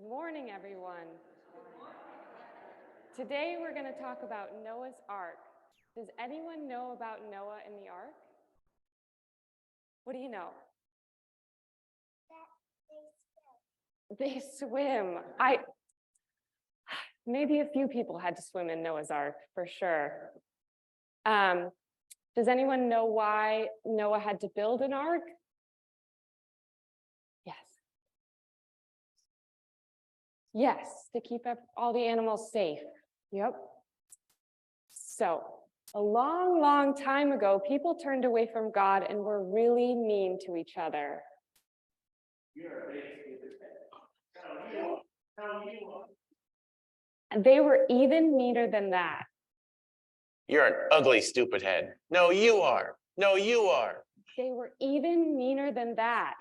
Good morning, everyone. Today we're going to talk about Noah's Ark. Does anyone know about Noah and the Ark? What do you know? They swim. Maybe a few people had to swim in Noah's Ark, for sure. Does anyone know why Noah had to build an ark? Yes. Yes, to keep all the animals safe. Yep. So, a long, long time ago, people turned away from God and were really mean to each other. And they were even meaner than that. You're an ugly, stupid head. No, you are. No, you are. They were even meaner than that.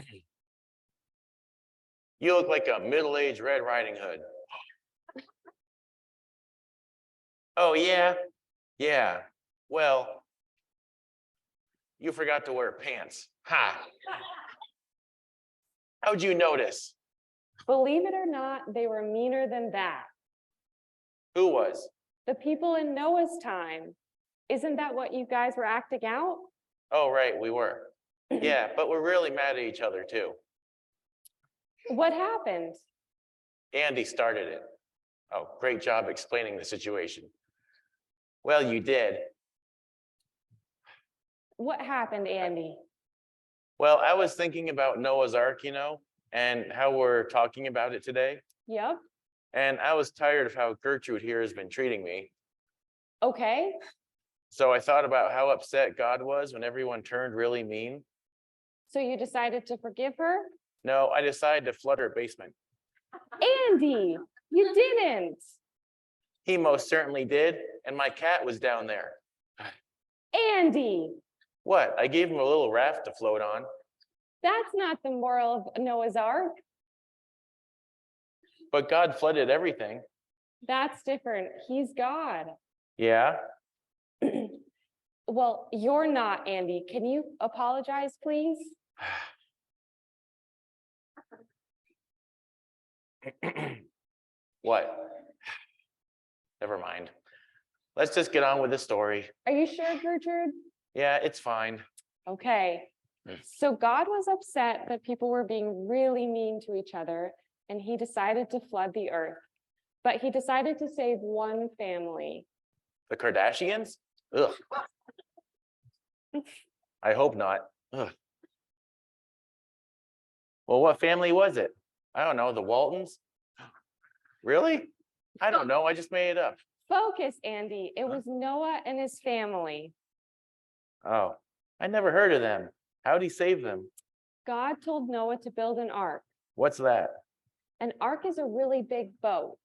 You look like a middle-aged Red Riding Hood. Oh, yeah? Yeah. Well, you forgot to wear pants. Ha! How'd you notice? Believe it or not, they were meaner than that. Who was? The people in Noah's time. Isn't that what you guys were acting out? Oh, right, we were. Yeah, but we're really mad at each other, too. What happened? Andy started it. Oh, great job explaining the situation. Well, you did. What happened, Andy? Well, I was thinking about Noah's Ark, and how we're talking about it today. Yep. And I was tired of how Gertrude here has been treating me. Okay. So I thought about how upset God was when everyone turned really mean. So you decided to forgive her? No, I decided to flood her basement. Andy, you didn't. He most certainly did, and my cat was down there. Andy, What? I gave him a little raft to float on. that's not the moral of Noah's Ark. But God flooded everything. That's different. He's God. Yeah? Well, you're not, Andy. Can you apologize, please? What? Never mind. Let's just get on with the story. Are you sure, Gertrude? Yeah, it's fine. Okay. So God was upset that people were being really mean to each other, and he decided to flood the earth. But he decided to save one family. The Kardashians? Ugh. I hope not. Ugh. Well, what family was it? I don't know, the Waltons? Really? I don't know, I just made it up. Focus, Andy. It was Noah and his family. Oh, I never heard of them. How'd he save them? God told Noah to build an ark. What's that? An ark is a really big boat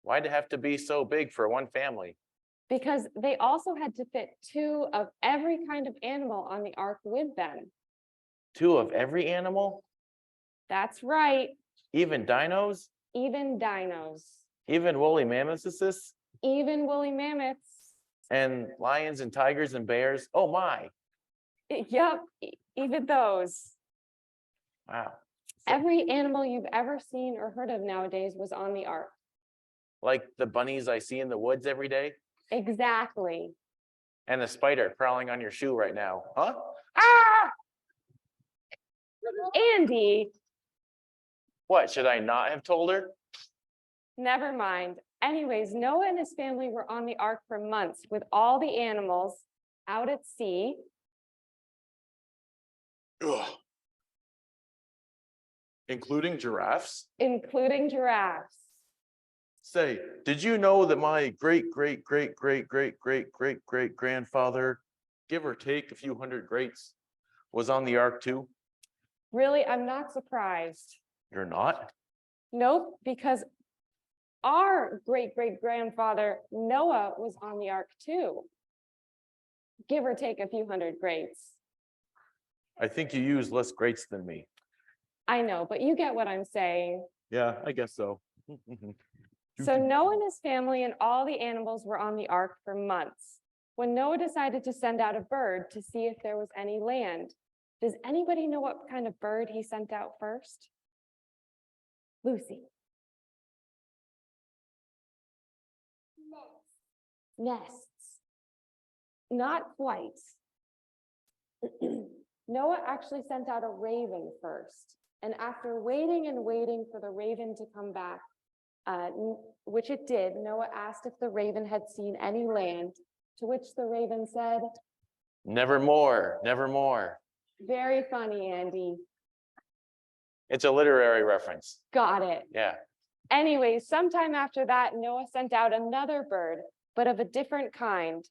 Why'd it have to be so big for one family? because they also had to fit 2 of every kind of animal on the ark with them. 2 of every animal? That's right. Even dinos? Even dinos. Even woolly mammoths? Even woolly mammoths. And lions and tigers and bears? Oh my. Yep, even those. Wow. Every animal you've ever seen or heard of nowadays was on the ark. Like the bunnies I see in the woods every day? Exactly. And the spider crawling on your shoe right now. Huh? Ah! Andy, What, should I not have told her? never mind. Anyways, Noah and his family were on the ark for months with all the animals out at sea. Ugh. Including giraffes? Including giraffes. Say, did you know that my great-great-great-great-great-great-great-great-grandfather, give or take a few hundred greats, was on the ark too? Really, I'm not surprised. You're not? Nope, because our great-great-grandfather Noah was on the ark too. Give or take a few hundred greats. I think you use less greats than me. I know, but you get what I'm saying. Yeah, I guess so. So Noah and his family and all the animals were on the ark for months. When Noah decided to send out a bird to see if there was any land, does anybody know what kind of bird he sent out first? Lucy. Nests. Not quite. Noah actually sent out a raven first. And after waiting and waiting for the raven to come back, which it did, Noah asked if the raven had seen any land, to which the raven said, Nevermore, nevermore. very funny, Andy. It's a literary reference. Got it. Yeah. Anyways, sometime after that, Noah sent out another bird, but of a different kind.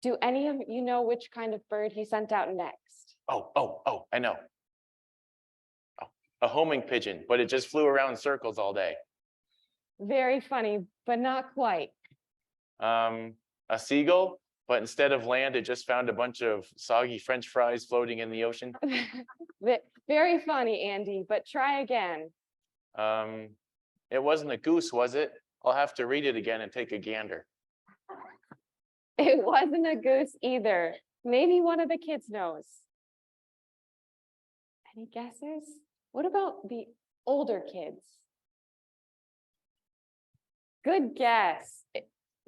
Do any of you know which kind of bird he sent out next? Oh, I know. Oh, a homing pigeon, but it just flew around in circles all day. Very funny, but not quite. A seagull, but instead of land, it just found a bunch of soggy French fries floating in the ocean. Very funny, Andy, but try again. It wasn't a goose, was it? I'll have to read it again and take a gander. It wasn't a goose either. Maybe one of the kids knows. Any guesses? What about the older kids? Good guess.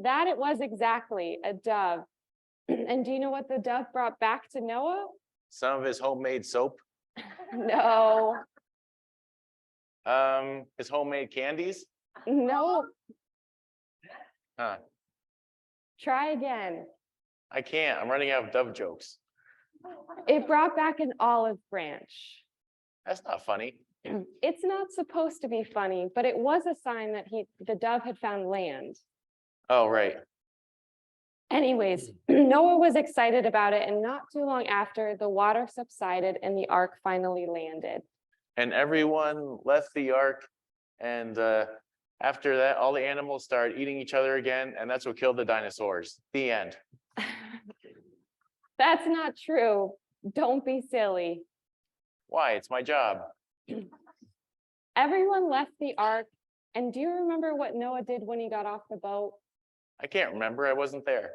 That it was exactly a dove. And do you know what the dove brought back to Noah? Some of his homemade soap. No, His homemade candies. no. Huh. Try again. I can't. I'm running out of dove jokes. It brought back an olive branch. That's not funny. It's not supposed to be funny, but it was a sign that the dove had found land. Oh, right. Anyways, Noah was excited about it, and not too long after, the water subsided and the ark finally landed. And everyone left the ark, and after that, all the animals started eating each other again, and that's what killed the dinosaurs. The end. That's not true. Don't be silly. Why? It's my job. Everyone left the ark, and do you remember what Noah did when he got off the boat? I can't remember. I wasn't there.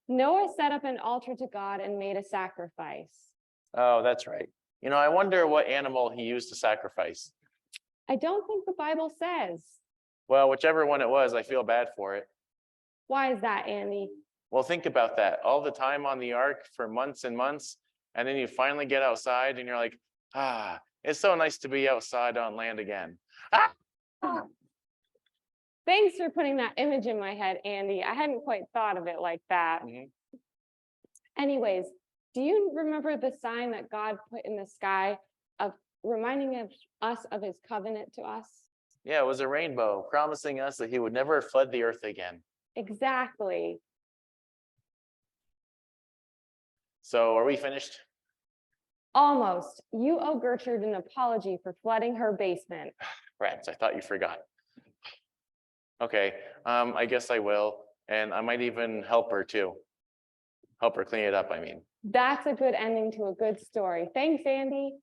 Noah set up an altar to God and made a sacrifice. Oh, that's right. You know, I wonder what animal he used to sacrifice. I don't think the Bible says. Well, whichever one it was, I feel bad for it. Why is that, Andy? Well, think about that. All the time on the ark for months and months, and then you finally get outside and you're like, it's so nice to be outside on land again. Thanks for putting that image in my head, Andy. I hadn't quite thought of it like that. Anyways, do you remember the sign that God put in the sky of reminding us of his covenant to us? Yeah, it was a rainbow promising us that he would never flood the earth again. Exactly. So are we finished? Almost. You owe Gertrude an apology for flooding her basement. Rats, I thought you forgot. Okay, I guess I will. And I might even help her too. Help her clean it up, I mean. That's a good ending to a good story. Thanks, Andy.